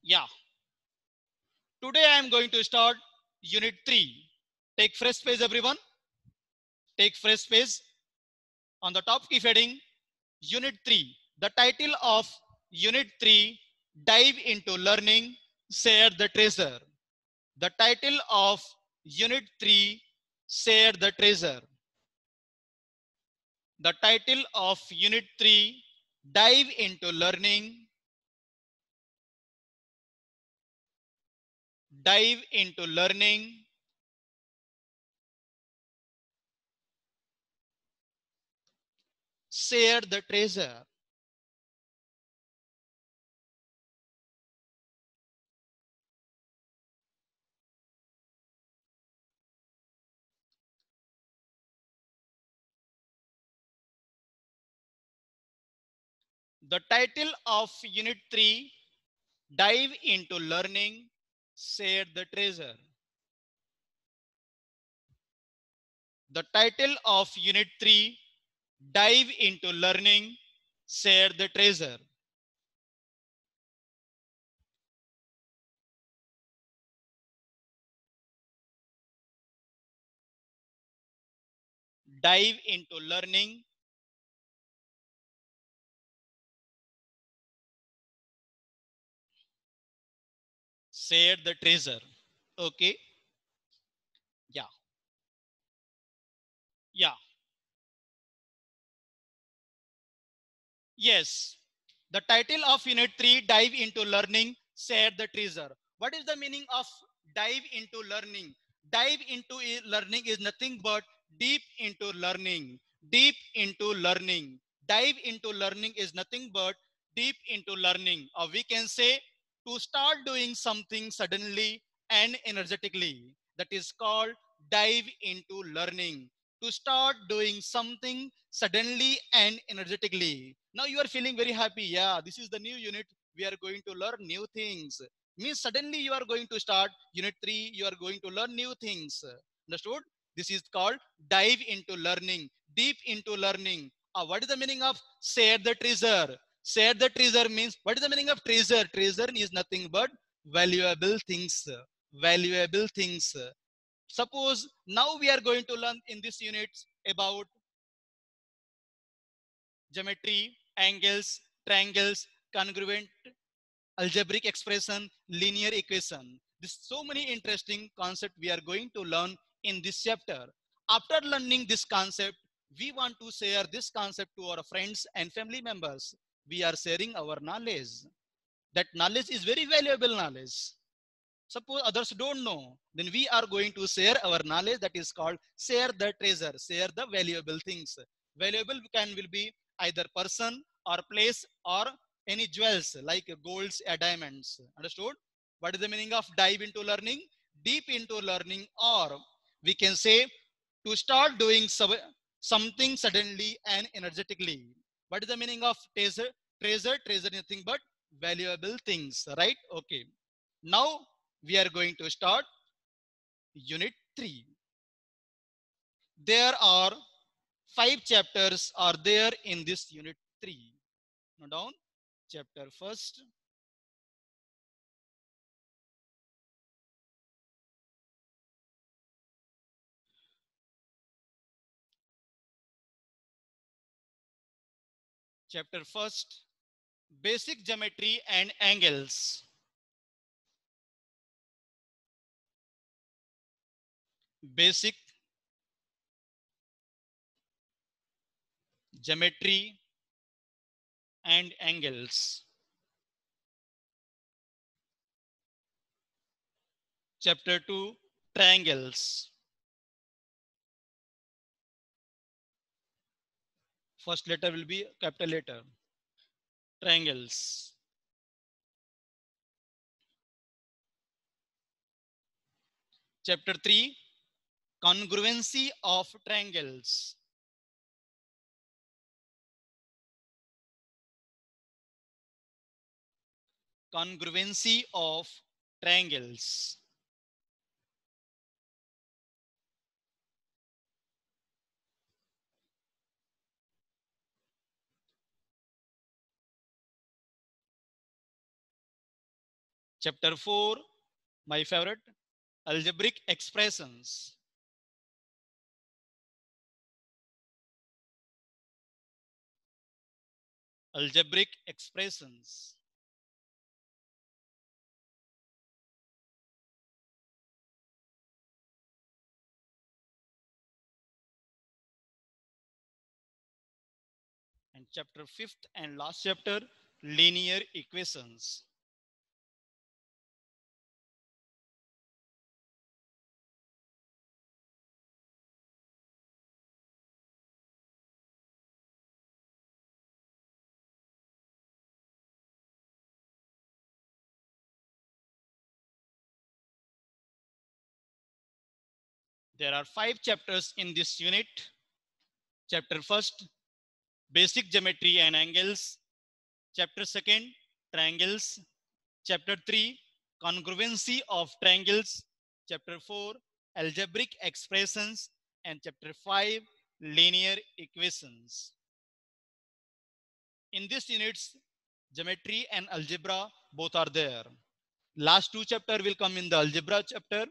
Yeah, today I am going to start Unit 3. Take fresh page, everyone. Take fresh page. On the top key heading, Unit 3. The title of Unit 3, Dive into Learning, Share the Treasure. The title of Unit 3, Share the Treasure. The title of Unit 3, Dive into Learning, Dive into Learning, Share the Treasure. The title of Unit 3, Dive into Learning, Share the Treasure. The title of Unit 3, Dive into Learning, Share the Treasure. Dive into Learning, Share the Treasure. Okay. Yeah. Yeah. Yes. The title of Unit 3, Dive into Learning, Share the Treasure. What is the meaning of dive into learning? Dive into learning is nothing but deep into learning. Deep into learning. Dive into learning is nothing but deep into learning. Or we can say to start doing something suddenly and energetically. That is called dive into learning. To start doing something suddenly and energetically. Now you are feeling very happy. Yeah, this is the new unit. We are going to learn new things. Means suddenly you are going to start unit 3. You are going to learn new things. Understood? This is called dive into learning, deep into learning. What is the meaning of share the treasure? Share the treasure means what is the meaning of treasure? Treasure is nothing but valuable things. Valuable things. Suppose now we are going to learn in this unit about geometry, angles, triangles, congruent, algebraic expression, linear equation. This so many interesting concepts we are going to learn in this chapter. After learning this concept, we want to share this concept to our friends and family members. We are sharing our knowledge. That knowledge is very valuable knowledge. Suppose others don't know, then we are going to share our knowledge. That is called share the treasure, share the valuable things. Valuable will be either person or place or any jewels like golds or diamonds. Understood? What is the meaning of dive into learning? Deep into learning, or we can say to start doing something suddenly and energetically. What is the meaning of treasure? Treasure, treasure, nothing but valuable things, right? Okay. Now we are going to start unit 3. There are 5 chapters are there in this unit 3. Note down chapter first, chapter first, basic geometry and angles. Basic geometry and angles. Chapter 2, triangles. First letter will be capital letter. Triangles. Chapter 3, congruency of triangles. Congruency of triangles. Chapter 4, my favorite, algebraic expressions. Algebraic expressions. And chapter 5th and last chapter, linear equations. There are 5 chapters in this unit. Chapter 1st, basic geometry and angles. Chapter 2nd, triangles. Chapter 3, congruency of triangles. Chapter 4, algebraic expressions. And chapter 5, linear equations. In this units, geometry and algebra both are there. Last 2 chapter will come in the algebra chapter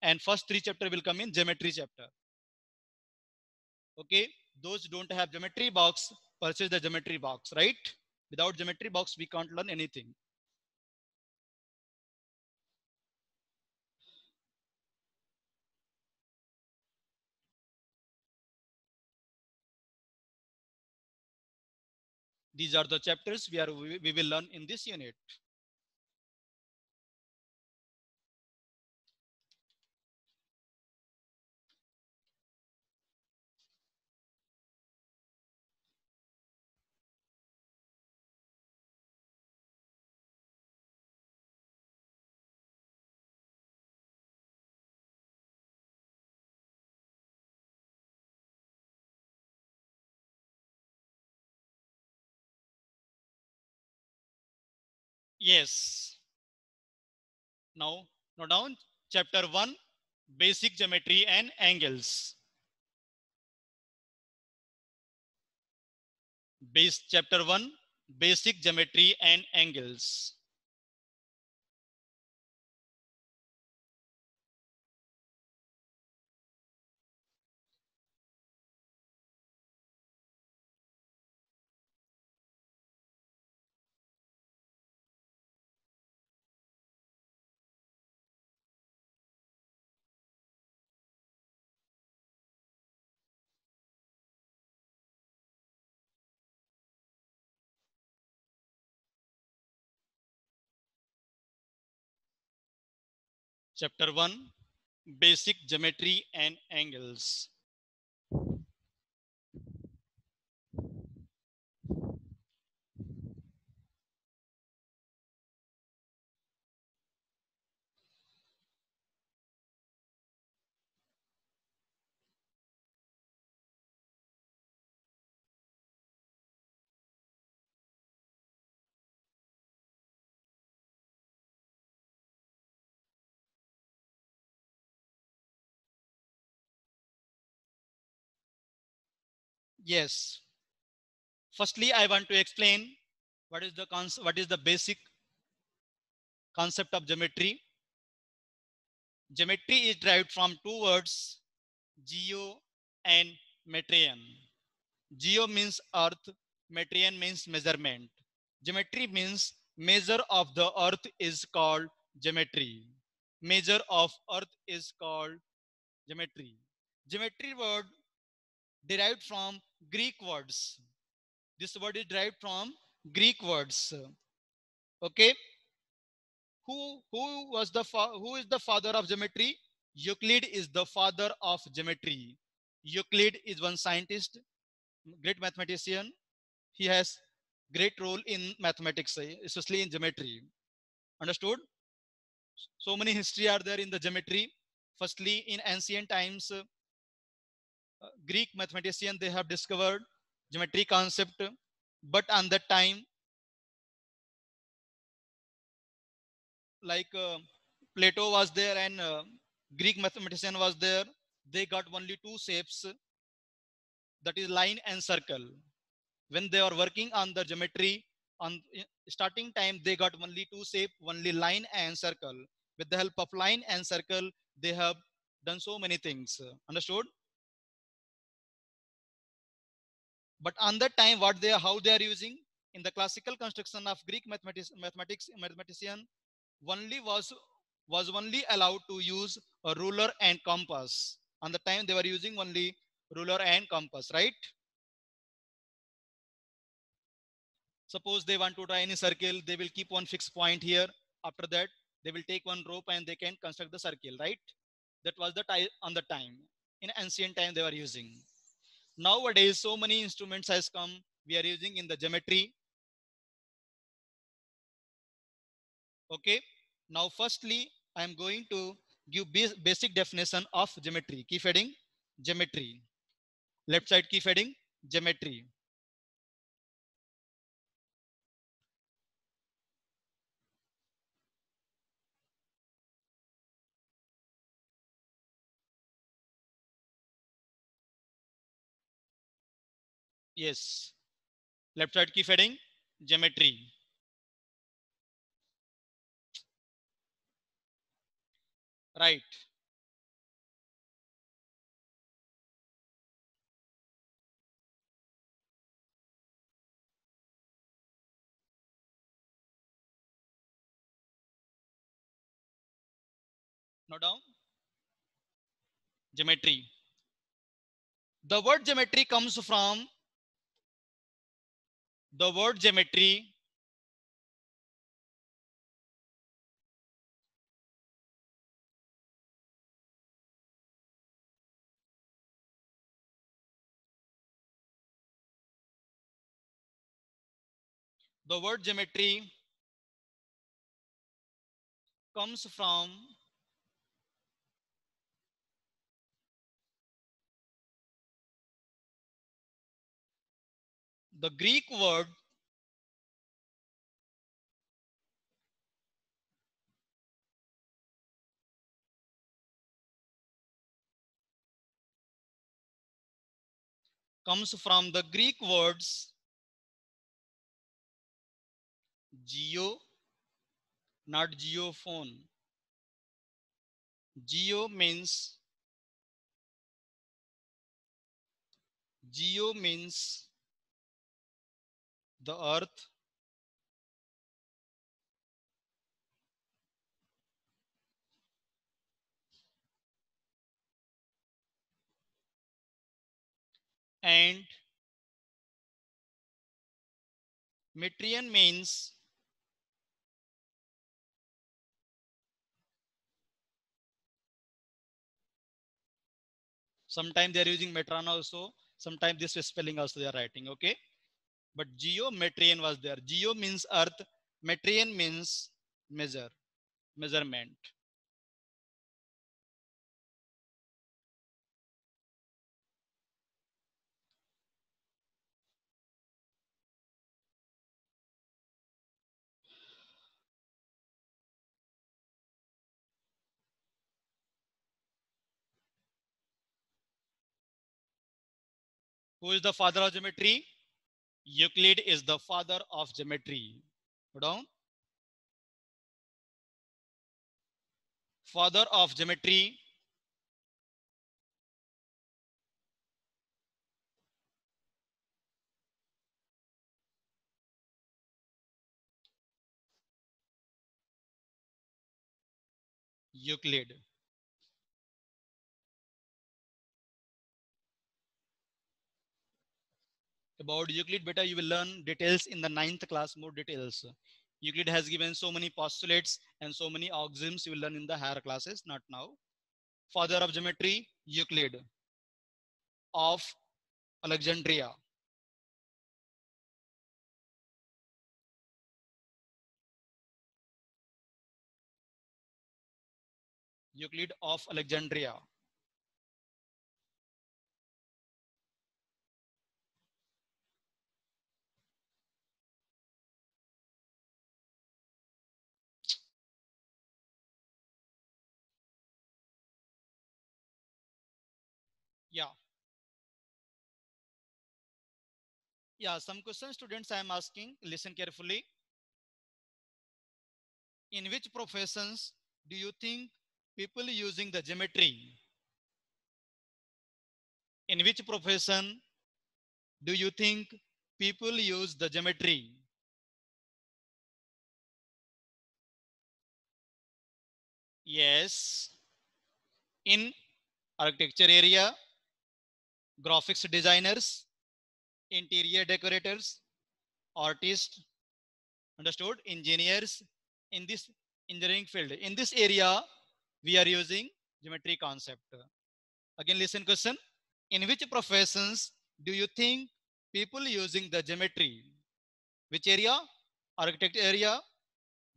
and first 3 chapter will come in geometry chapter. Okay, those don't have geometry box, purchase the geometry box, right? Without geometry box, we can't learn anything. These are the chapters we will learn in this unit. Yes. Now, note down chapter 1, basic geometry and angles. Chapter 1, basic geometry and angles. Chapter 1, basic geometry and angles. Yes. Firstly, I want to explain what is the basic concept of geometry. Geometry is derived from two words, geo and metrian. Geo means earth, metrian means measurement. Geometry means measure of the earth is called geometry. Measure of earth is called geometry. Geometry word derived from Greek words. This word is derived from Greek words. Okay. Who is the father of geometry? Euclid is the father of geometry. Euclid is one scientist, great mathematician. He has great role in mathematics, especially in geometry. Understood? So many history are there in the geometry. Firstly, in ancient times, Greek mathematician they have discovered geometry concept, but on that time, like Plato was there and Greek mathematician was there. They got only two shapes, that is line and circle. When they are working on the geometry, On starting time, they got only two shape, only line and circle. With the help of line and circle, they have done so many things. Understood? But on that time, how they are using in the classical construction of Greek mathematician, only was only allowed to use a ruler and compass. On the time they were using only ruler and compass, right? Suppose they want to draw any circle, they will keep one fixed point here. After that, they will take one rope and they can construct the circle, right? That was the time on the time. In ancient time, they were using. Nowadays, so many instruments has come. We are using in the geometry. Okay. Now, firstly, I am going to give basic definition of geometry. Keep heading, geometry. Left side keep heading, geometry. Yes. Left side keep heading, geometry. Right. Now down, geometry. The word geometry comes from the word geometry. The word geometry comes from the Greek word comes from the Greek words geo, not geophone. Geo means geo means the earth, and metrian means sometimes they are using metron also. Sometimes this spelling also they are writing. Okay. But geometrian was there. Geo means earth, metrian means measure, measurement. Who is the father of geometry? Euclid is the father of geometry. Hold on. Father of geometry. Euclid. About Euclid, beta, you will learn details in the ninth class, more details. Euclid has given so many postulates and so many axioms you will learn in the higher classes, not now. Father of geometry, Euclid of Alexandria. Euclid of Alexandria. Yeah. Yeah, some questions students I am asking, listen carefully. In which professions do you think people using the geometry? In which profession do you think people use the geometry? Yes, in architecture area, graphics designers, interior decorators, artists, understood, engineers, in this engineering field. In this area, we are using geometry concept. Again, listen question. In which professions do you think people using the geometry? Which area? Architect area,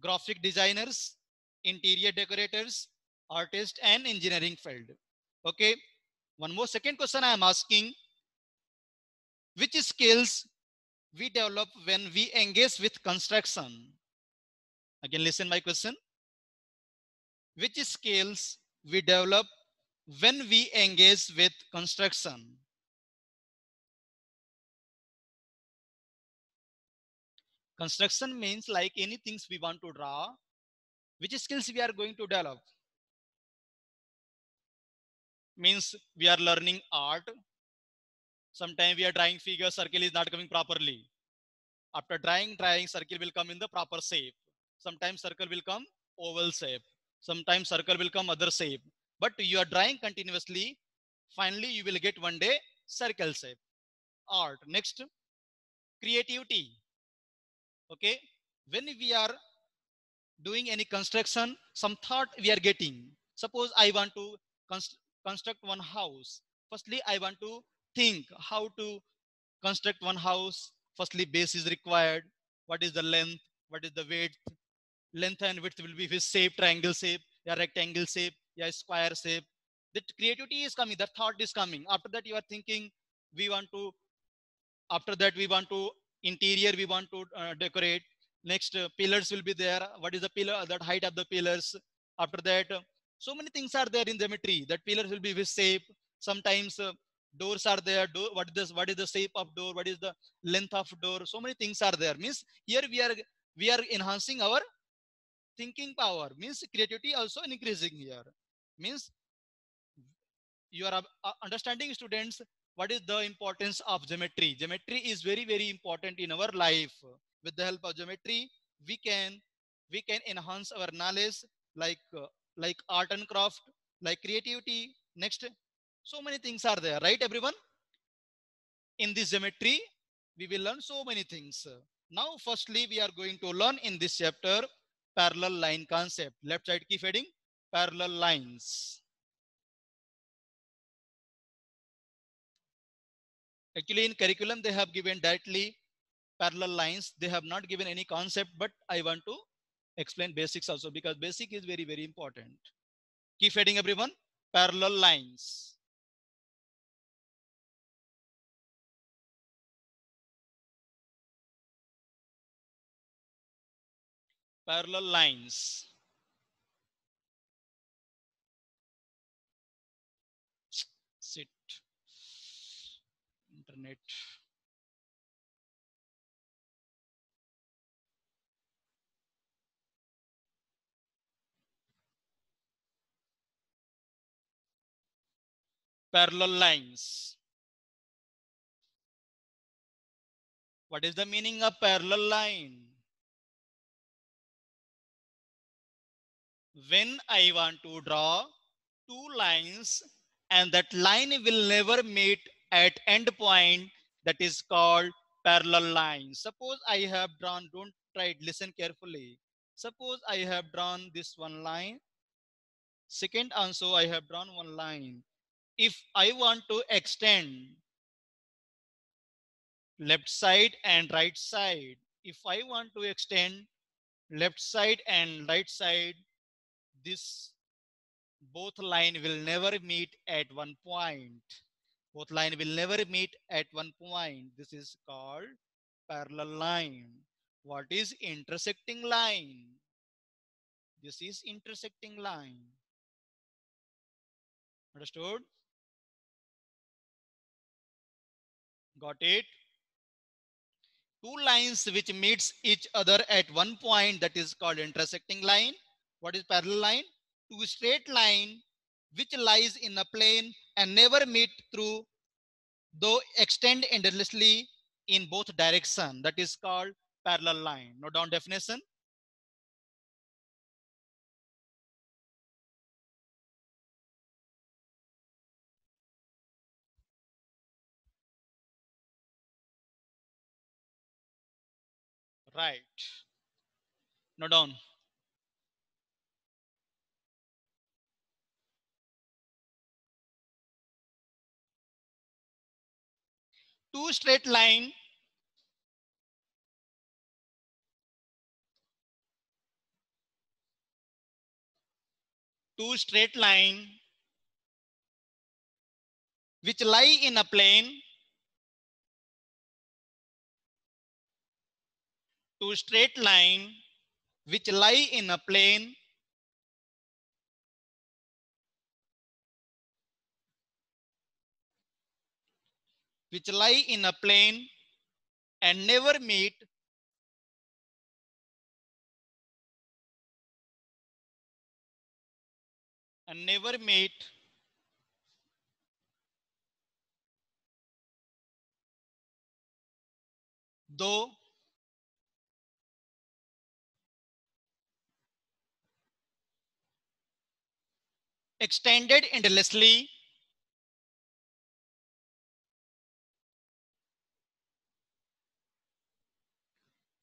graphic designers, interior decorators, artists, and engineering field. Okay. One more second question I am asking. Which skills we develop when we engage with construction? Again, listen my question. Which skills we develop when we engage with construction? Construction means like any things we want to draw. Which skills we are going to develop? Means we are learning art. Sometimes we are drawing figure, circle is not coming properly. After drawing, circle will come in the proper shape. Sometimes circle will come oval shape. Sometimes circle will come other shape. But you are drawing continuously. Finally, you will get one day circle shape. Art. Next, creativity. Okay. When we are doing any construction, some thought we are getting. Suppose I want to construct one house. Firstly, I want to think how to construct one house. Firstly, base is required. What is the length? What is the width? Length and width will be his shape, triangle shape, yeah, rectangle shape, yeah, square shape. That creativity is coming, that thought is coming. After that, you are thinking, we want to, after that, we want to interior, we want to decorate. Next, pillars will be there. What is the pillar? That height of the pillars. After that, so many things are there in geometry. That pillars will be with shape. Sometimes doors are there. What is this? What is the shape of door? What is the length of door? So many things are there. Means here we are enhancing our thinking power. Means creativity also increasing here. Means you are understanding students what is the importance of geometry. Geometry is very very important in our life. With the help of geometry, we can we can enhance our knowledge, like like art and craft, like creativity. Next, so many things are there, right everyone? In this geometry we will learn so many things. Now firstly we are going to learn in this chapter parallel line concept. Left side keep heading parallel lines. Actually, in curriculum, they have given directly parallel lines. They have not given any concept, but I want to explain basics also because basic is very, very important. Keep heading, everyone. Parallel lines. Parallel lines. Sit. Internet. Parallel lines. What is the meaning of parallel line? When I want to draw two lines and that line will never meet at end point, that is called parallel line. Suppose I have drawn, don't try it, listen carefully. Suppose I have drawn this one line. Second also I have drawn one line. If I want to extend left side and right side, if I want to extend left side and right side, this both line will never meet at one point. Both line will never meet at one point. This is called parallel line. What is intersecting line? This is intersecting line. Understood? Got it? Two lines which meets each other at one point, that is called intersecting line. What is parallel line? Two straight line which lies in a plane and never meet through, though extend endlessly in both direction. That is called parallel line. Note down definition. Right. Note down. Two straight line two straight line which lie in a plane. Two straight line which lie in a plane which lie in a plane and never meet and never meet though extended endlessly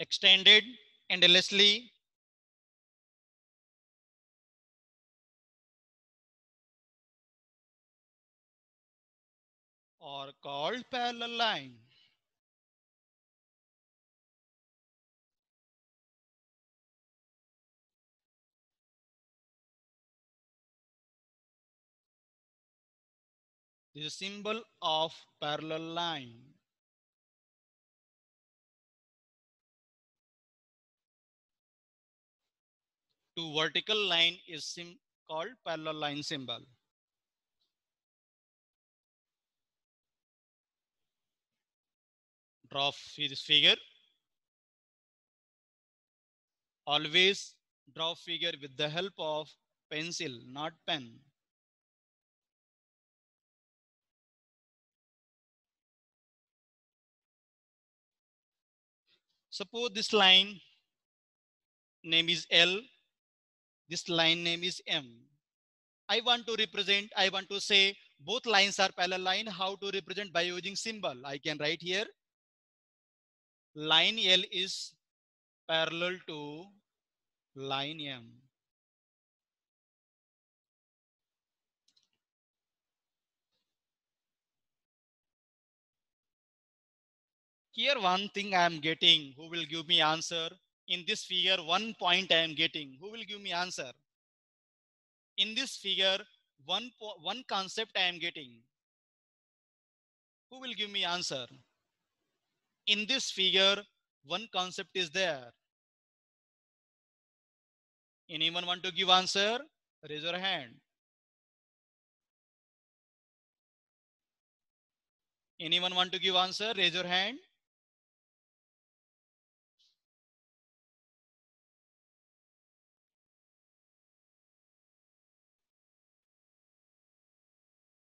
extended endlessly or called parallel line. This is a symbol of parallel line. Two vertical line is called parallel line symbol. Draw this figure. Always draw figure with the help of pencil, not pen. Suppose this line name is L, this line name is M. I want to say both lines are parallel line. How to represent? By using symbol. I can write here line L is parallel to line M. Here one thing I am getting, who will give me answer? In this figure, 1 point I am getting. Who will give me answer? In this figure, one concept I am getting. Who will give me answer? In this figure, one concept is there. Anyone want to give answer? Raise your hand. Anyone want to give answer? Raise your hand.